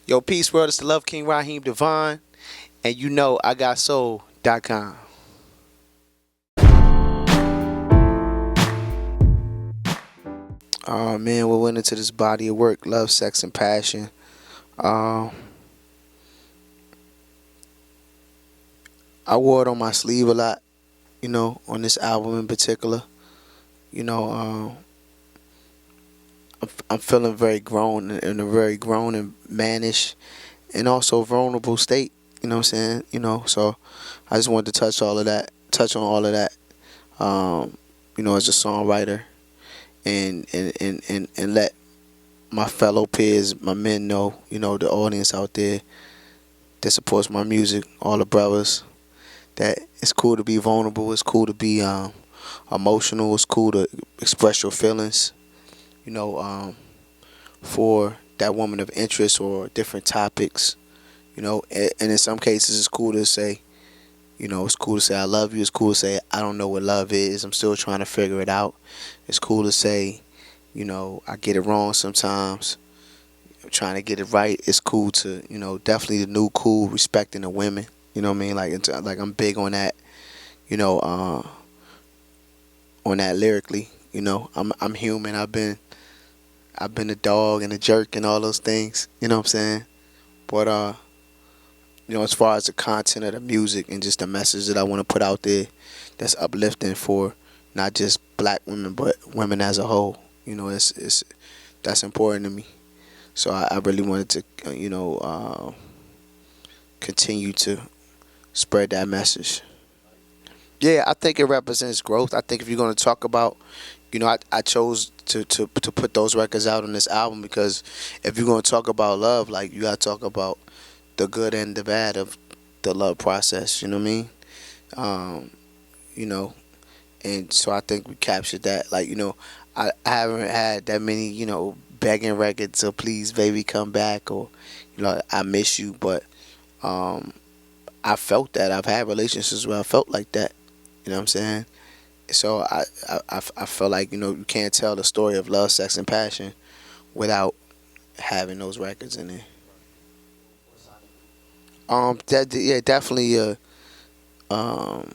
Yo, peace world. It's the Love King Raheem DeVaughn, and YouKnowIGotSoul.com. Oh man, we went into this body of work, love, sex, and passion. Um, I wore it on my sleeve a lot, on this album in particular. You know, um, I'm feeling very grown in a very grown and mannish and also vulnerable state. You know what I'm saying? So I just wanted to touch on all of that. As a songwriter and let my fellow peers, my men know, the audience out there that supports my music, all the brothers, that it's cool to be vulnerable, it's cool to be emotional, it's cool to express your feelings, you know, um, for that woman of interest or different topics, and in some cases it's cool to say, it's cool to say I love you. It's cool to say I don't know what love is. I'm still trying to figure it out. It's cool to say, I get it wrong sometimes. I'm trying to get it right. It's cool to, definitely the new cool, respecting the women. You know what I mean? Like I'm big on that. You know, on that lyrically. I'm human. I've been a dog and a jerk and all those things. You know what I'm saying? But as far as the content of the music and just the message that I want to put out there, that's uplifting for not just black women but women as a whole. It's that's important to me. So I really wanted to, continue to spread that message. Yeah, I think it represents growth. I think if you're going to talk about, I chose to put those records out on this album because if you're going to talk about love, like you got to talk about the good and the bad of the love process. You know what I mean? Um, you know, and so I think we captured that. Like, I haven't had that many, begging records of please baby come back or, I miss you, but um, I felt that. I've had relationships where I felt like that. You know what I'm saying? So I felt like, you can't tell the story of love, sex, and passion without having those records in there. Yeah, definitely a um,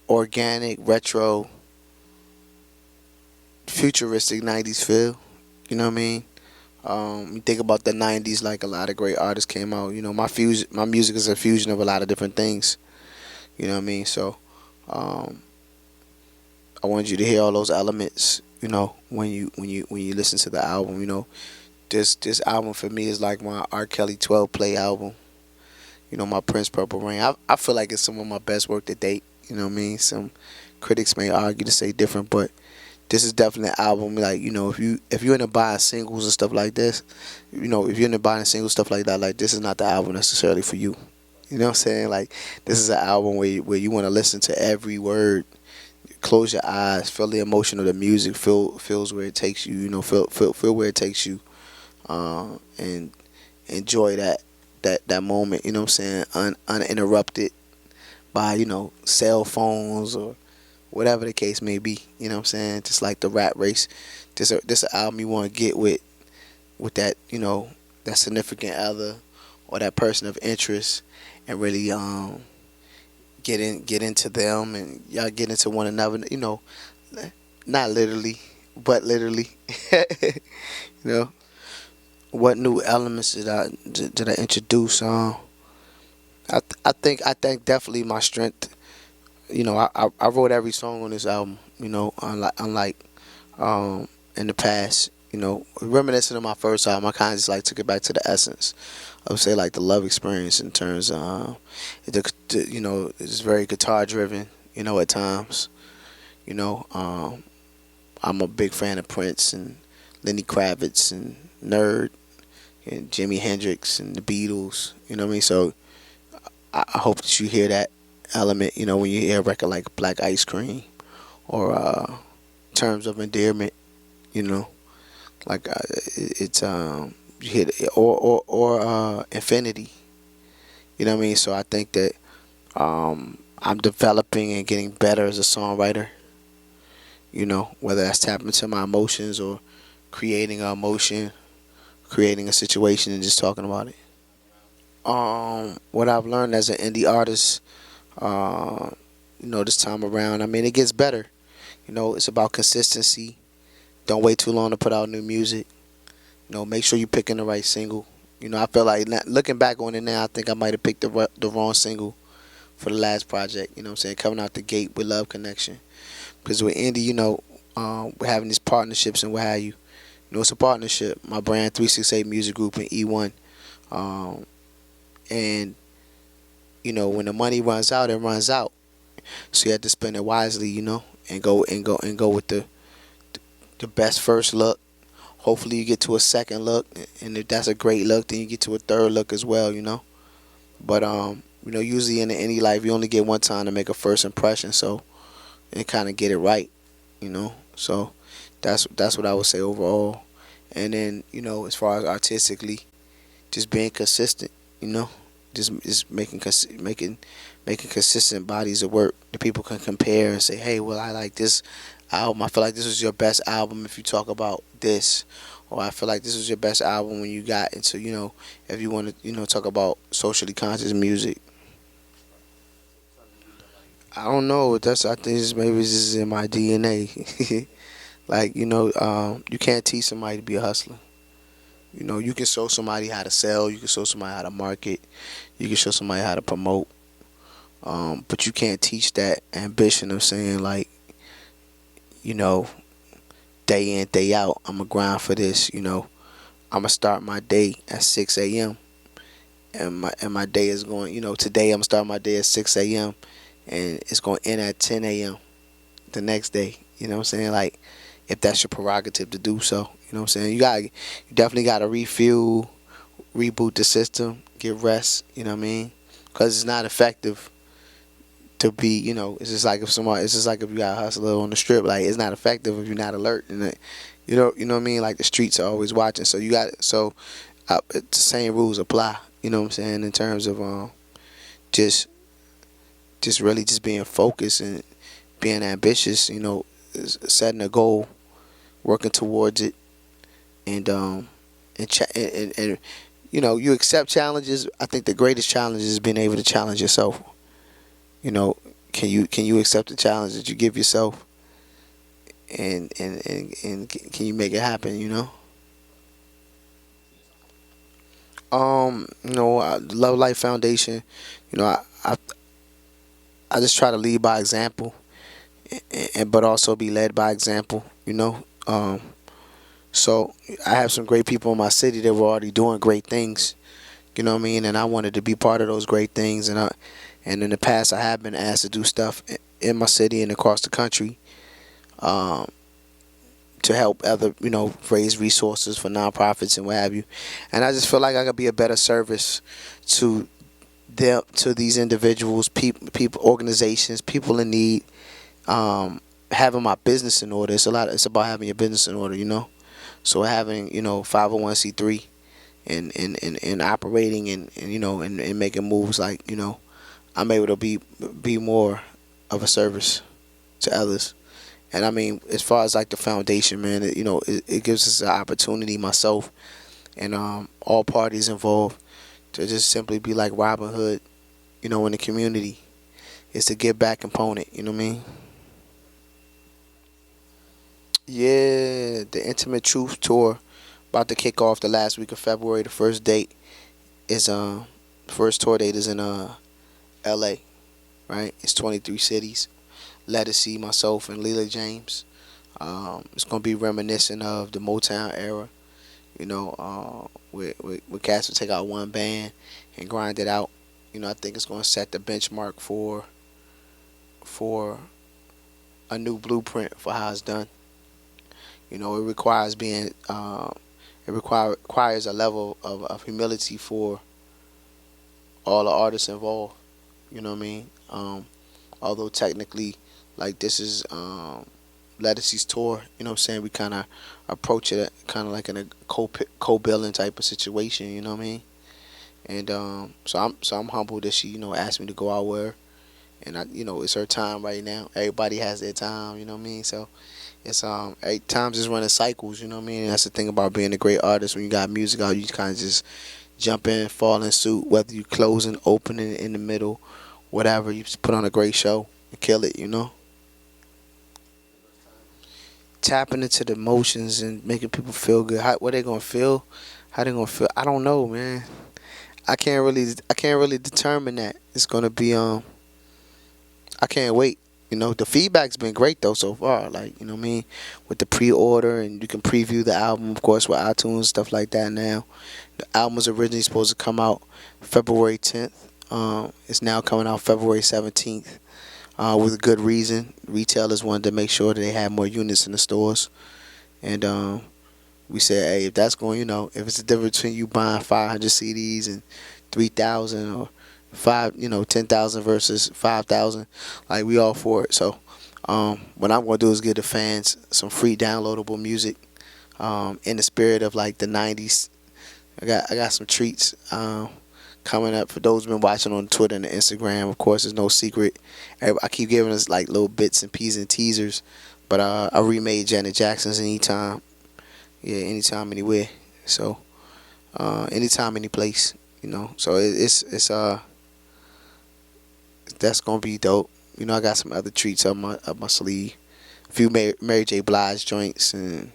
organic, retro, futuristic '90s feel. You know what I mean? You think about the '90s, like a lot of great artists came out. My music is a fusion of a lot of different things. You know what I mean? So, um, I wanted you to hear all those elements. When you listen to the album. This album for me is like my R. Kelly 12 play album. My Prince Purple Rain. I feel like it's some of my best work to date. You know what I mean? Some critics may argue to say different, but this is definitely an album. Like, if you're into buying singles and stuff like this, if you're into buying singles stuff like that, like this is not the album necessarily for you. You know what I'm saying? Like this is an album where you want to listen to every word, close your eyes, feel the emotion of the music, feels where it takes you. Feel where it takes you, and enjoy that moment. You know what I'm saying? Uninterrupted by cell phones or whatever the case may be. You know what I'm saying? Just like the rat race. This an album you want to get with that that significant other or that person of interest and really get into them and y'all get into one another. Not literally, but literally. you know, what new elements did I introduce? I think definitely my strength. I wrote every song on this album. Unlike in the past. Reminiscent of my first album, I kind of just like took it back to the essence. I would say like the love experience in terms of it's very guitar driven. At times. You know, I'm a big fan of Prince and Lenny Kravitz and Nerd and Jimi Hendrix and the Beatles. You know what I mean? So I hope that you hear that element. When you hear a record like Black Ice Cream or Terms of Endearment. You know, like it's you hit or Infinity. You know what I mean? So I think that I'm developing and getting better as a songwriter. Whether that's tapping into my emotions or creating an emotion, creating a situation, and just talking about it. What I've learned as an indie artist, uh, this time around, I mean, it gets better. It's about consistency. Don't wait too long to put out new music. Make sure you're picking the right single. I feel like looking back on it now, I think I might have picked the wrong single for the last project. I'm saying, coming out the gate with Love Connection. Because with indie, we're having these partnerships and what have you. It's a partnership. My brand, 368 Music Group, and E1. Um, and when the money runs out, it runs out. So you have to spend it wisely, and go with the best first look. Hopefully you get to a second look, and if that's a great look, then you get to a third look as well. But usually in any life, you only get one time to make a first impression, so and kind of get it right. So that's what I would say overall. And then as far as artistically, just being consistent. You know, just making consistent bodies of work that people can compare and say, hey, well, I like this album. I feel like this was your best album if you talk about this, or I feel like this was your best album when you got into if you want to talk about socially conscious music. I don't know. I think maybe this is in my DNA. Like you can't teach somebody to be a hustler. You can show somebody how to sell. You can show somebody how to market. You can show somebody how to promote. But you can't teach that ambition of saying like, you know, day in, day out, I'm going to grind for this. I'm going to start my day at 6 a.m. And my day is going, today I'm going to start my day at 6 a.m. and it's going to end at 10 a.m. the next day. You know what I'm saying? Like, if that's your prerogative to do so. You know what I'm saying? You definitely got to refuel, reboot the system, get rest. You know what I mean? Because it's not effective to be, it's just like if you got a hustler on the strip, like it's not effective if you're not alert, and you know what I mean. Like the streets are always watching, so the same rules apply. You know what I'm saying, in terms of just really just being focused and being ambitious. Setting a goal, working towards it, and you accept challenges. I think the greatest challenge is being able to challenge yourself. Can you accept the challenge that you give yourself, and can you make it happen? Love Life Foundation. I just try to lead by example, but also be led by example. So I have some great people in my city that were already doing great things. You know what I mean? And I wanted to be part of those great things. And in the past, I have been asked to do stuff in my city and across the country, to help raise resources for nonprofits and what have you. And I just feel like I could be a better service to them, to these individuals, people, organizations, people in need. Having my business in order. It's about having your business in order. So having 501c3 and operating and making moves like I'm able to be more of a service to others. And I mean, as far as like the foundation, man, it gives us an opportunity, myself and all parties involved, to just simply be like Robin Hood, in the community. It's the give back component. You know what I mean? Yeah, the Intimate Truth Tour about to kick off the last week of February. The first tour date is in L.A. Right? It's 23 cities. Ledisi, myself, and Leela James. It's gonna be reminiscent of the Motown era. Where cats will take out one band and grind it out. I think it's gonna set the benchmark for a new blueprint for how it's done. It requires requires a level of humility for all the artists involved. You know what I mean? Although technically, like, this is Ledisi's tour. You know what I'm saying? We kind of approach it kind of like in a co-billing type of situation. You know what I mean? And so I'm humbled that she asked me to go out with her, and it's her time right now. Everybody has their time. You know what I mean? So it's times is running cycles. You know what I mean? And that's the thing about being a great artist. When you got music out, you kind of just jump in, fall in suit, whether you closing, opening, in the middle, whatever. You just put on a great show and kill it, you know. Tapping into the emotions and making people feel good. What they gonna feel? How they gonna feel? I don't know, man. I can't really determine that. It's gonna be I can't wait. You know, the feedback's been great though so far. Like, you know what I mean? With the pre-order, and you can preview the album, of course, with iTunes, stuff like that now. The album was originally supposed to come out February 10th. It's now coming out February 17th, with a good reason. Retailers wanted to make sure that they had more units in the stores. And we said, hey, if that's going, if it's the difference between you buying 500 CDs and 3,000, or 10,000 versus 5,000, like, we all for it. So what I'm going to do is give the fans some free downloadable music, in the spirit of like the 90s. I got some treats coming up for those who've been watching on Twitter and Instagram. Of course, there's no secret. I keep giving us like little bits and pieces and teasers, but I remade Janet Jackson's Anytime. Yeah, anytime, anywhere. So anytime, any place. So it's that's gonna be dope. I got some other treats up my sleeve. A few Mary J. Blige joints, and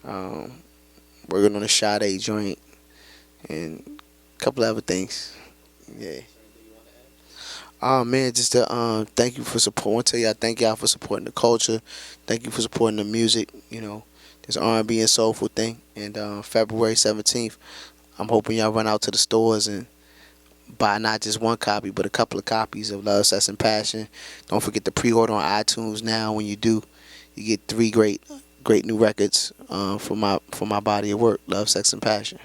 working on a Sade joint, and a couple of other things. Yeah. Oh man, just to thank you for support. I want to tell y'all, thank y'all for supporting the culture. Thank you for supporting the music. This R&B and soulful thing. And February 17th, I'm hoping y'all run out to the stores and buy not just one copy, but a couple of copies of Love, Sex, and Passion. Don't forget to pre-order on iTunes now. When you do, you get 3 great new records for my body of work, Love, Sex, and Passion.